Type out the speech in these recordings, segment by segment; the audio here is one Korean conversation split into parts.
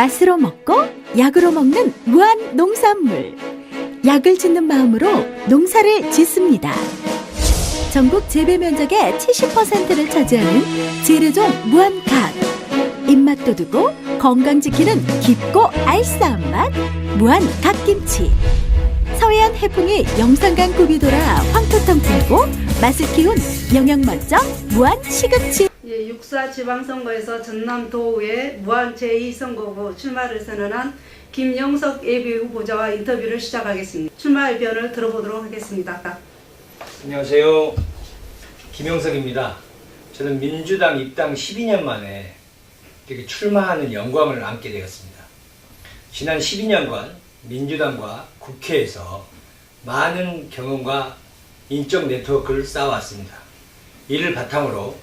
맛으로 먹고 약으로 먹는 무한 농산물. 약을 짓는 마음으로 농사를 짓습니다. 전국 재배 면적의 70%를 차지하는 재래종 무한갓. 입맛 돋우고 건강 지키는 깊고 알싸한 맛 무한갓김치. 서해안 해풍이 영산강 굽이 돌아 황토탕 풀고 맛을 키운 영양 만점 무한 시금치. 6.4 지방선거에서 전남 도의회 무한 제2선거구 출마를 선언한 김영석 예비 후보자와 인터뷰를 시작하겠습니다. 출마 의견을 들어보도록 하겠습니다. 안녕하세요. 김영석입니다. 저는 민주당 입당 12년 만에 이렇게 출마하는 영광을 안게 되었습니다. 지난 12년간 민주당과 국회에서 많은 경험과 인적 네트워크를 쌓아왔습니다. 이를 바탕으로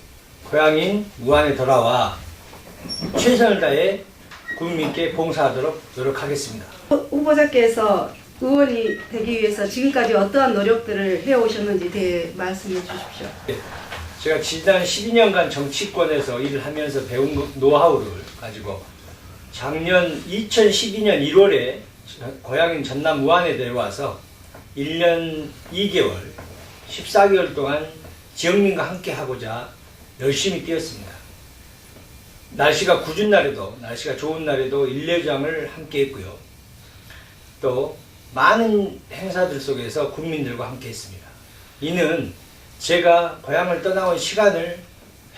고향인 무안에 돌아와 최선을 다해 국민께 봉사하도록 노력하겠습니다. 후보자께서 의원이 되기 위해서 지금까지 어떠한 노력들을 해오셨는지 대해 말씀해 주십시오. 제가 지난 12년간 정치권에서 일을 하면서 배운 노하우를 가지고 작년 2012년 1월에 고향인 전남 무안에 내려와서 1년 2개월, 14개월 동안 지역민과 함께 하고자 열심히 뛰었습니다. 날씨가 궂은 날에도, 날씨가 좋은 날에도 일례장을 함께 했고요. 또 많은 행사들 속에서 국민들과 함께 했습니다. 이는 제가 고향을 떠나온 시간을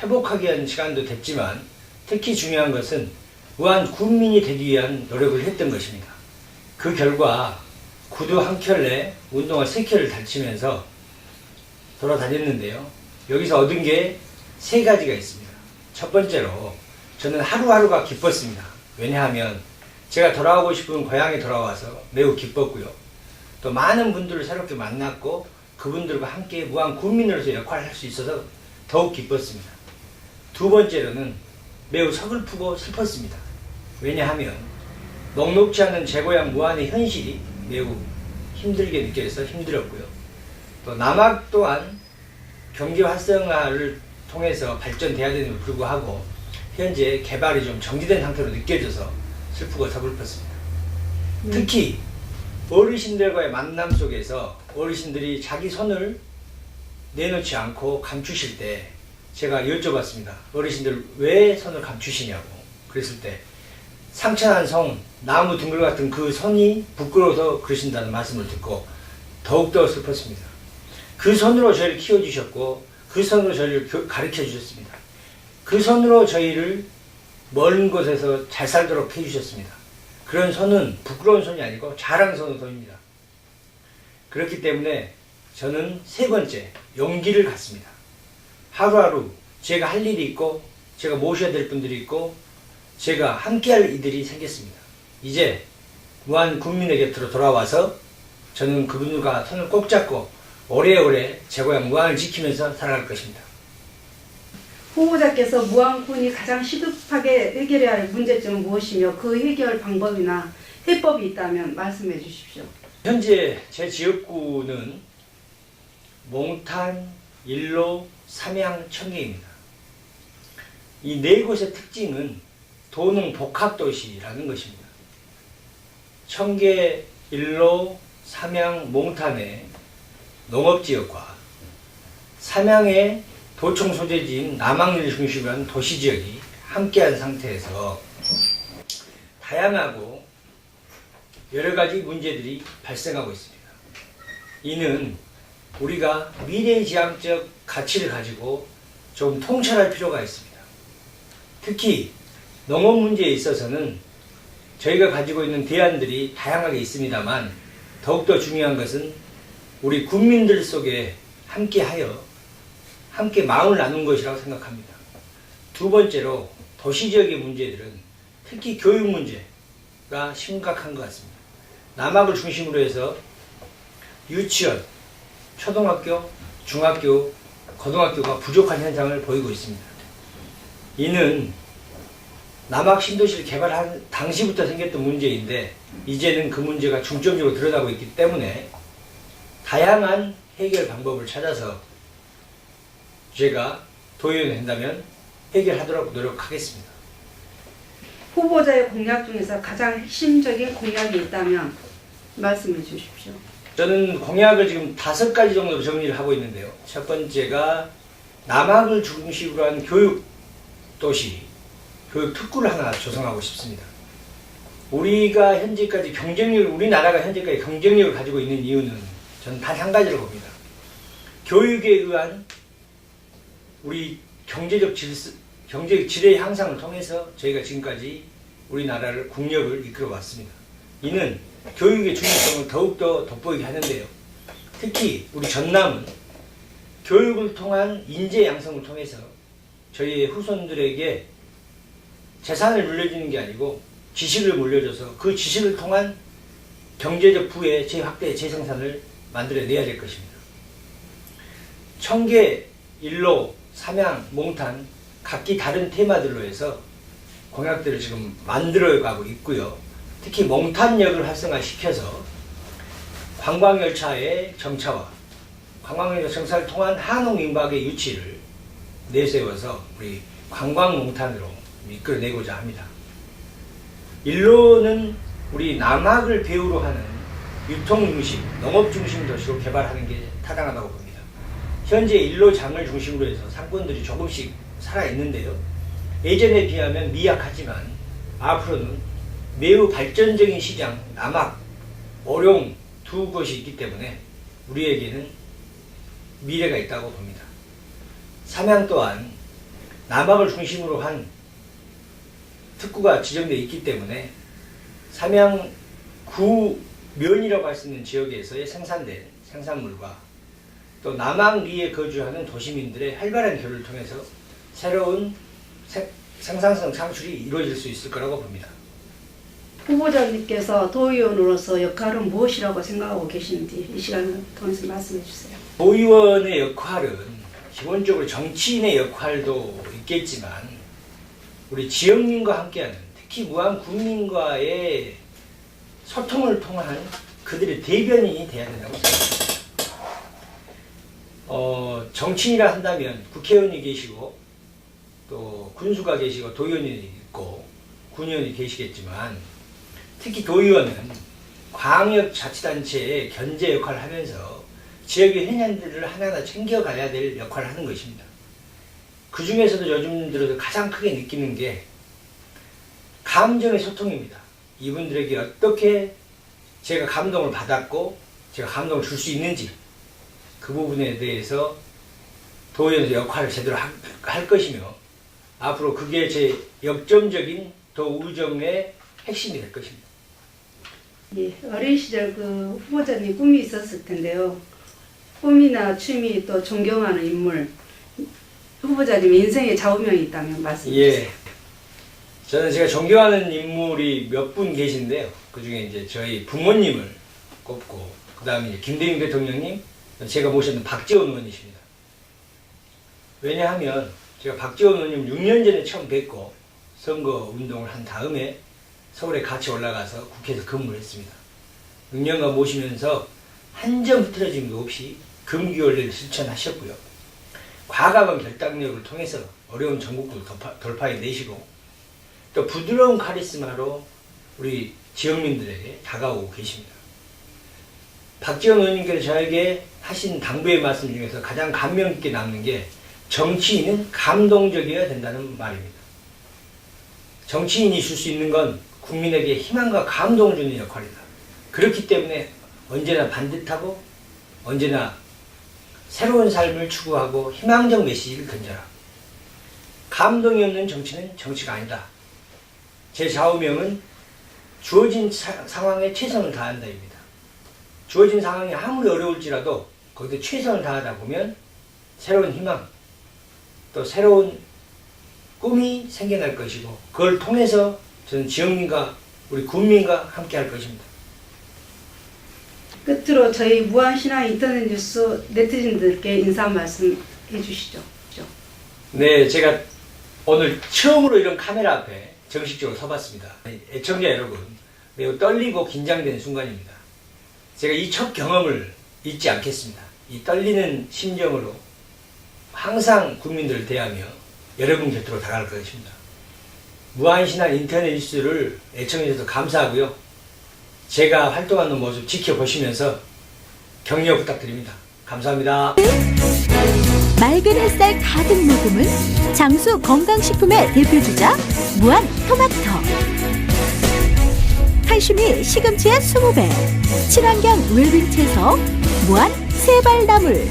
회복하기 위한 시간도 됐지만 특히 중요한 것은 무한 국민이 되기 위한 노력을 했던 것입니다. 그 결과 구두 한 켤레, 운동화 3켤레를 달치면서 돌아다녔는데요. 여기서 얻은 게 3가지가 있습니다. 첫 번째로 저는 하루하루가 기뻤습니다. 왜냐하면 제가 돌아오고 싶은 고향에 돌아와서 매우 기뻤고요. 또 많은 분들을 새롭게 만났고 그분들과 함께 무한 국민으로서 역할을 할 수 있어서 더욱 기뻤습니다. 두 번째로는 매우 서글프고 슬펐습니다. 왜냐하면 녹록지 않은 제 고향 무안의 현실이 매우 힘들게 느껴져서 힘들었고요. 또 남학 또한 경제 활성화를 통해서 발전돼야 되는 데 불구하고 현재 개발이 좀 정지된 상태로 느껴져서 슬프고 서글펐습니다. 특히 어르신들과의 만남 속에서 어르신들이 자기 손을 내놓지 않고 감추실 때 제가 여쭤봤습니다. 어르신들 왜 손을 감추시냐고. 그랬을 때 상처난 손, 나무 둥글 같은 그 손이 부끄러워서 그러신다는 말씀을 듣고 더욱더 슬펐습니다. 그 손으로 저희를 키워주셨고 그 손으로 저희를 가르쳐 주셨습니다. 그 손으로 저희를 먼 곳에서 잘 살도록 해주셨습니다. 그런 손은 부끄러운 손이 아니고 자랑스러운 손입니다. 그렇기 때문에 저는 세 번째, 용기를 갖습니다. 하루하루 제가 할 일이 있고 제가 모셔야 될 분들이 있고 제가 함께할 이들이 생겼습니다. 이제 무한 국민의 곁으로 돌아와서 저는 그분들과 손을 꼭 잡고 오래오래 제 고향 무안을 지키면서 살아갈 것입니다. 후보자께서 무안군이 가장 시급하게 해결해야 할 문제점은 무엇이며 그 해결 방법이나 해법이 있다면 말씀해 주십시오. 현재 제 지역구는 몽탄, 일로, 삼양, 청계입니다. 이 네 곳의 특징은 도농 복합도시라는 것입니다. 청계, 일로, 삼양, 몽탄의 농업지역과 삼양의 도청 소재지인 남항리를 중심으로 한 도시지역이 함께한 상태에서 다양하고 여러가지 문제들이 발생하고 있습니다. 이는 우리가 미래지향적 가치를 가지고 좀 통찰할 필요가 있습니다. 특히 농업 문제에 있어서는 저희가 가지고 있는 대안들이 다양하게 있습니다만 더욱더 중요한 것은 우리 국민들 속에 함께하여 함께 마음을 나눈 것이라고 생각합니다. 두 번째로 도시지역의 문제들은 특히 교육 문제가 심각한 것 같습니다. 남학을 중심으로 해서 유치원, 초등학교, 중학교, 고등학교가 부족한 현상을 보이고 있습니다. 이는 남학 신도시를 개발한 당시부터 생겼던 문제인데 이제는 그 문제가 중점적으로 드러나고 있기 때문에 다양한 해결 방법을 찾아서 제가 도의원이 된다면 해결하도록 노력하겠습니다. 후보자의 공약 중에서 가장 핵심적인 공약이 있다면 말씀해 주십시오. 저는 공약을 지금 5가지 정도로 정리를 하고 있는데요. 첫 번째가 남학을 중심으로 한 교육 도시, 교육 특구를 하나 조성하고 싶습니다. 우리나라가 현재까지 경쟁력을 가지고 있는 이유는 저는 단 한 가지로 봅니다. 교육에 의한 우리 경제적 질의 향상을 통해서 저희가 지금까지 우리나라를 국력을 이끌어 왔습니다. 이는 교육의 중요성을 더욱더 돋보이게 하는데요. 특히 우리 전남은 교육을 통한 인재 양성을 통해서 저희의 후손들에게 재산을 물려주는 게 아니고 지식을 물려줘서 그 지식을 통한 경제적 부의 재확대, 재생산을 만들어내야 될 것입니다. 청계, 일로, 삼양, 몽탄 각기 다른 테마들로 해서 공약들을 지금 만들어가고 있고요. 특히 몽탄역을 활성화시켜서 관광열차의 정차와 관광열차 정차를 통한 한옥민박의 유치를 내세워서 우리 관광몽탄으로 이끌어내고자 합니다. 일로는 우리 남학을 배후로 하는 유통중심, 농업중심 도시로 개발하는 게 타당하다고 봅니다. 현재 일로장을 중심으로 해서 상권들이 조금씩 살아있는데요. 예전에 비하면 미약하지만 앞으로는 매우 발전적인 시장, 남학, 오룡 두 곳이 있기 때문에 우리에게는 미래가 있다고 봅니다. 삼양 또한 남학을 중심으로 한 특구가 지정되어 있기 때문에 삼양 구면이라고 할 수 있는 지역에서의 생산된 생산물과 또 남항리에 거주하는 도시민들의 활발한 교류를 통해서 새로운 생산성 창출이 이루어질 수 있을 거라고 봅니다. 후보자님께서 도의원으로서 역할은 무엇이라고 생각하고 계시는지 이 시간을 통해서 말씀해 주세요. 도의원의 역할은 기본적으로 정치인의 역할도 있겠지만 우리 지역민과 함께하는, 특히 무한 국민과의 소통을 통한 그들의 대변인이 돼야 된다고 생각합니다. 정치인이라 한다면 국회의원이 계시고 또 군수가 계시고 도의원이 있고 군의원이 계시겠지만 특히 도의원은 광역자치단체의 견제 역할을 하면서 지역의 현안들을 하나하나 챙겨가야 될 역할을 하는 것입니다. 그 중에서도 요즘 들어서 가장 크게 느끼는 게 감정의 소통입니다. 이분들에게 어떻게 제가 감동을 받았고 제가 감동을 줄 수 있는지 그 부분에 대해서 도의원의 역할을 제대로 할 것이며 앞으로 그게 제 역점적인 도의정의 핵심이 될 것입니다. 예, 어린 시절 그 후보자님 꿈이 있었을 텐데요. 꿈이나 취미 또 존경하는 인물, 후보자님 인생의 좌우명이 있다면 말씀해 주세요. 예, 저는 제가 존경하는 인물이 몇 분 계신데요. 그 중에 이제 저희 부모님을 꼽고 그 다음에 김대중 대통령님, 제가 모셨던 박지원 의원이십니다. 왜냐하면 제가 박지원 의원님 6년 전에 처음 뵙고 선거 운동을 한 다음에 서울에 같이 올라가서 국회에서 근무를 했습니다. 6년간 모시면서 한 점 흐트러짐도 없이 금기원리를 실천하셨고요. 과감한 결단력을 통해서 어려운 전국도 돌파해내시고 또 부드러운 카리스마로 우리 지역민들에게 다가오고 계십니다. 박지원 의원님께서 저에게 하신 당부의 말씀 중에서 가장 감명 깊게 남는 게 정치인은 감동적이어야 된다는 말입니다. 정치인이 줄 수 있는 건 국민에게 희망과 감동을 주는 역할이다. 그렇기 때문에 언제나 반듯하고 언제나 새로운 삶을 추구하고 희망적 메시지를 던져라. 감동이 없는 정치는 정치가 아니다. 제 좌우명은 주어진 상황에 최선을 다한다입니다. 주어진 상황이 아무리 어려울지라도 거기서 최선을 다하다 보면 새로운 희망, 또 새로운 꿈이 생겨날 것이고 그걸 통해서 저는 지역민과 우리 국민과 함께 할 것입니다. 끝으로 저희 무한신화 인터넷 뉴스 네티즌들께 인사 말씀 해주시죠. 네, 제가 오늘 처음으로 이런 카메라 앞에 정식적으로 서봤습니다. 애청자 여러분, 매우 떨리고 긴장되는 순간입니다. 제가 이 첫 경험을 잊지 않겠습니다. 이 떨리는 심정으로 항상 국민들을 대하며 여러분 곁으로 다가갈 것입니다. 무한신한 인터넷 뉴스를 애청해주셔서 감사하고요. 제가 활동하는 모습 지켜보시면서 격려 부탁드립니다. 감사합니다. 맑은 햇살 가득 머금은 장수 건강식품의 대표주자 무한 토마토. 칼슘이 시금치의 20배, 친환경 웰빙 채소 무한 세발나물.